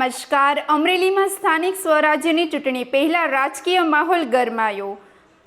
નમસ્કાર. અમરેલીમાં સ્થાનિક સ્વરાજ્યની ચૂંટણી પહેલા રાજકીય માહોલ ગરમાયો.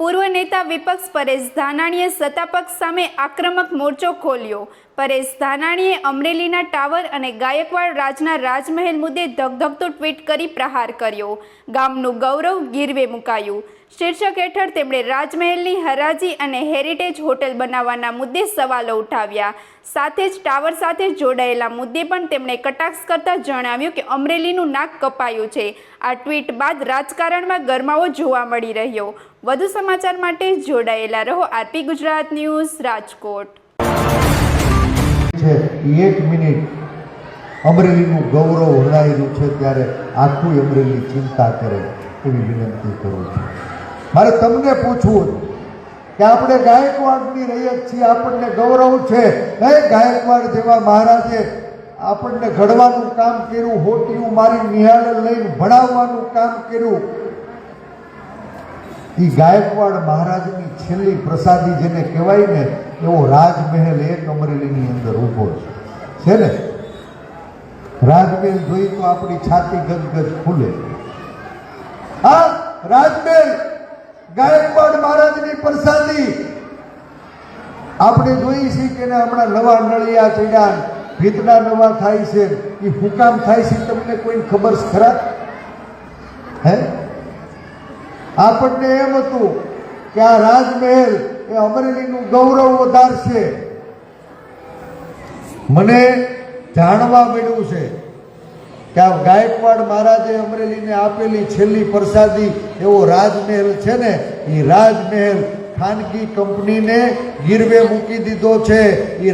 પૂર્વ નેતા વિપક્ષ પરેશ ધાનાણીએ સત્તાપક્ષ સામે આક્રમક મોરચો ખોલ્યો. પરેશ ધાનાણીએ અમરેલીના ટાવર અને ગાયકવાડ રાજના રાજમહેલ મુદ્દે ધગધગતું ટ્વીટ કરી પ્રહાર કર્યો. ગામનું ગૌરવ ગીરવે મુકાયું શીર્ષક હેઠળ તેમણે રાજમહેલની હરાજી અને હેરિટેજ હોટલ બનાવવાના મુદ્દે સવાલો ઉઠાવ્યા. સાથે જ ટાવર સાથે જોડાયેલા મુદ્દે પણ તેમણે કટાક્ષ કરતા જણાવ્યું કે અમરેલીનું નાક કપાયું છે. આ ટ્વીટ બાદ રાજકારણમાં ગરમાવો જોવા મળી રહ્યો. વધુ સમાચાર માટે જોડાયેલા રહો આરપી ગુજરાત ન્યૂઝ રાજકોટ. એક મિનિટ અમરેલીનું ગૌરવ હરાયેલું છે ત્યારે આખું અમરેલી ચિંતા કરે એવી વિનંતી કરું છું. મારે તમને પૂછવું કે આપણે ગાયકવાડની રૈયત છીએ, આપણને ગૌરવ છે. ગાયકવાડ જેવા મહારાજે આપણને ઘડવાનું કામ કર્યું, હોટીયું મારી નિહાળે લઈને ભણાવવાનું કામ કર્યું. એ ગાયકવાડ મહારાજની છેલ્લી પ્રસાદી જેને કહેવાય ને એવો રાજમહેલ એક અમરેલીની અંદર ઊભો છે ને. રાજમહેલ જોઈ તો આપણી છાતી ગદગદ ખુલે. હા, રાજમહેલ ગાયકવાડ મહારાજની પ્રસાદી આપણે જોઈ છે કે હમણાં નવા નળિયા ચડ્યા, ભીતના નવા થાય છે. એ હુકામ થાય છે તમને કોઈ ખબર ખરા? હે, આપણને એમ હતું કે આ રાજમહેલ એ અમરેલીનું ગૌરવ વધારશે. મને જાણવા મળ્યું છે કે આ ગાયકવાડ મહારાજે અમરેલીને આપેલી છેલ્લી પ્રસાદી એવો રાજમહેલ છે ને, એ રાજમહેલ ખાનગી કંપનીને ગીરવે મૂકી દીધો છે. એ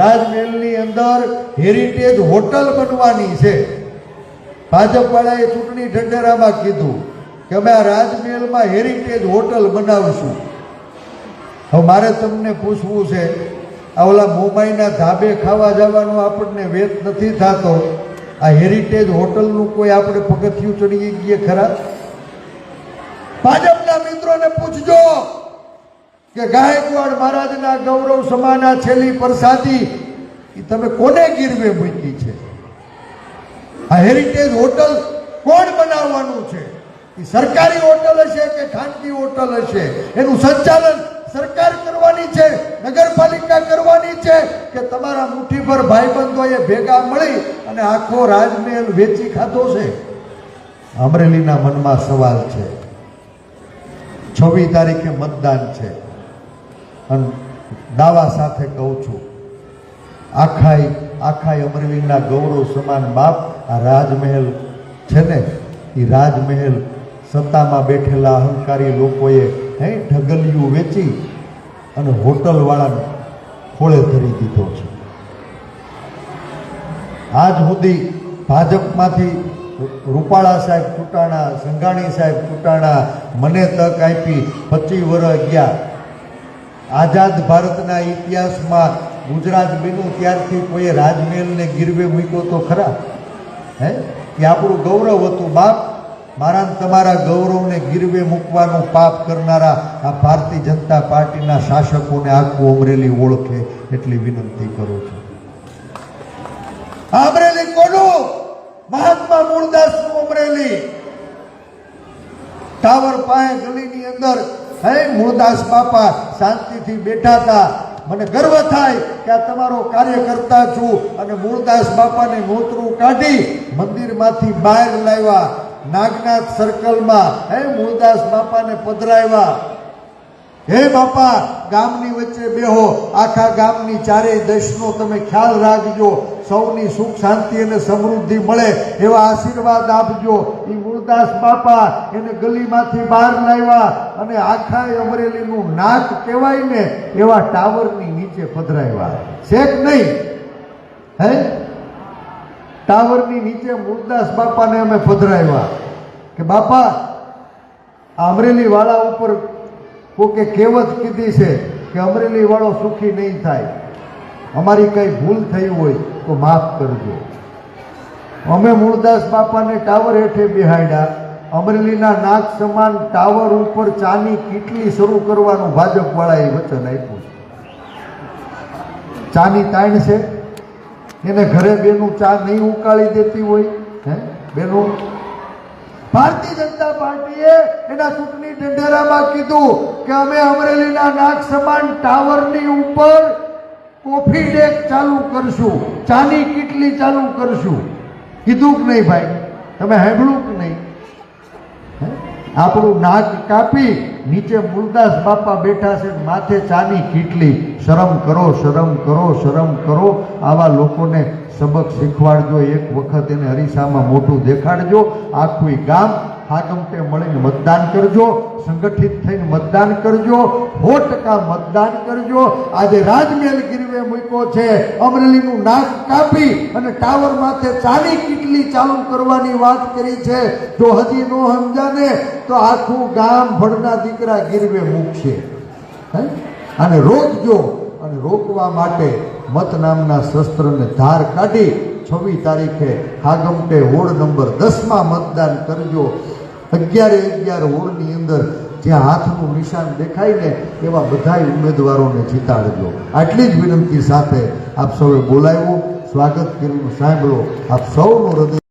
રાજમહેલની અંદર હેરિટેજ હોટલ બનવાની છે. ભાજપવાળાએ ચૂંટણી ઢંઢેરામાં કીધું કે અમે આ રાજમહેલમાં હેરિટેજ હોટલ બનાવશું. હવે મારે તમને પૂછવું છે, આ ઓલા મોમાઈના ધાબે ખાવા જવાનો આપણને વેત નથી થતો, આ હેરિટેજ હોટલનું કોઈ આપણે પગથિયું ચડી ગયે ખરા? ભાજપના મિત્રોને પૂછજો કે ગાયકવાડ મહારાજના ગૌરવ સમાના છેલ્લી પ્રસાદી એ તમે કોને ગીરવે મૂકી છે? આ હેરિટેજ હોટલ કોણ બનાવવાનું છે? એ સરકારી હોટલ હશે કે ખાનગી હોટલ હશે? એનું સંચાલન સરકાર કરવાની છે, નગરપાલિકા કરવાની છે કે તમારા મુઠ્ઠીભર ભાઈબંધોએ ભેગા મળી અને આખો રાજમહેલ વેચી ખાધો છે? અમરેલીના મનમાં સવાલ છે. 26 તારીખે મતદાન છે અને દાવા સાથે કહું છું આખા અમરેલીના ગૌરવ સમાન બાપ આ રાજમહેલ છે ને, એ રાજમહેલ સત્તામાં બેઠેલા અહંકારી લોકોએ ઢગલિયું વેચી અને હોટલવાળાને ખોળે ધરી દીધો છે. આજ સુધી ભાજપમાંથી રૂપાળા સાહેબ ચૂંટાણા, સંઘાણી સાહેબ ચૂંટાણા, મને તક આપી, 25 વર્ષ ગયા. આઝાદ ભારતના ઇતિહાસમાં ગુજરાત બન્યું ત્યારથી કોઈએ રાજમહેલને ગીરવે મૂક્યો તો ખરા? એ આપણું ગૌરવ હતું બાપ. મારા તમારા ગૌરવને ગીરવે મૂકવાનું પાપ કરનારા આ ભારતીય જનતા પાર્ટીના શાસકોને આખું અમરેલી ઓળખે એટલી વિનંતી કરું છું. અમરેલી કોનું? મહાત્મા મૂળદાસનું અમરેલી. ટાવર પાસે ગલીની અંદર મૂળદાસ બાપા શાંતિથી બેઠા હતા. મને ગર્વ થાય કે આ તમારો કાર્યકર્તા છું અને મૂળદાસ બાપાને નોતરું કાઢી મંદિરમાંથી બહાર લાવ્યા. નાગનાથ સર્કલમાં મૂળદાસ બાપાને પધરાવ્યા. હે બાપા, ગામની વચ્ચે બેહો, આખા ગામની ચારેય દેશનો તમે ખ્યાલ રાખજો, સૌની સુખ શાંતિ અને સમૃદ્ધિ મળે એવા આશીર્વાદ આપજો. એ મૂળદાસ બાપા એને ગલીમાંથી બહાર લાવ્યા અને આખા અમરેલીનું નાક કહેવાય ને એવા ટાવરની નીચે પધરાવ્યા. શેક નહીં, ટાવરની નીચે મૂળદાસ બાપાને અમે પધરાવ્યા કે બાપા અમરેલી વાળા ઉપર કોકે કહેવત કીધી છે કે અમરેલી વાળો સુખી નહીં થાય. અમારી કઈ ભૂલ થઈ હોય તો માફ કરજો. અમે મૂળદાસ બાપાને ટાવર હેઠે બેહાડ્યા. અમરેલીના નાક સમાન ટાવર ઉપર ચાની કીટલી શરૂ કરવાનું ભાજપ વાળાએ વચન આપ્યું. ચાની તાણ છે એને ઘરે બેનું ચા નહીં ઉકાળી દેતી હોય? હે બેનું? ભારતીય જનતા પાર્ટીએ એના ચૂંટણી ઢંઢેરામાં કીધું કે અમે અમરેલીના નાગ સમાન ટાવરની ઉપર કોફી ડેક ચાલુ કરશું, ચાની કીટલી ચાલુ કરશું. કીધું કે નહીં ભાઈ? તમે સાંભળ્યું કે નહીં? આપણું નાક કાપી નીચે મૂળદાસ બાપા બેઠા છે, માથે ચાની કીટલી. શરમ કરો, શરમ કરો, શરમ કરો. આવા લોકોને સબક શીખવાડજો. એક વખત એને અરીસામાં મોટું દેખાડજો. આખું ગામ હાકમટે મળીને મતદાન કરજો, સંગઠિત થઈને મતદાન કરજો, 100% મતદાન કરજો. આજે રાજમહેલ ગીરવે મૂક્યો છે. અમરેલીનું નાક કાપી અને ટાવર માથે ચાની કીટલી ચાલુ કરવાની વાત કરી છે. જો હજી નો સમજાને તો આખું ગામ ભણના દીકરા ગીરવે મૂકશે. અને રોકજો. અને રોકવા માટે મત નામના શસ્ત્રને ધાર કાઢી 26 તારીખે હાગમટે વોર્ડ નંબર 10માં મતદાન કરજો. 11 વોર્ડની અંદર જ્યાં હાથનું નિશાન દેખાય ને એવા બધાય ઉમેદવારોને જીતાડજો. આટલી જ વિનંતી સાથે આપ સૌએ બોલાવ્યું, સ્વાગત કર્યું, સાંભળો. આપ સૌનું હૃદય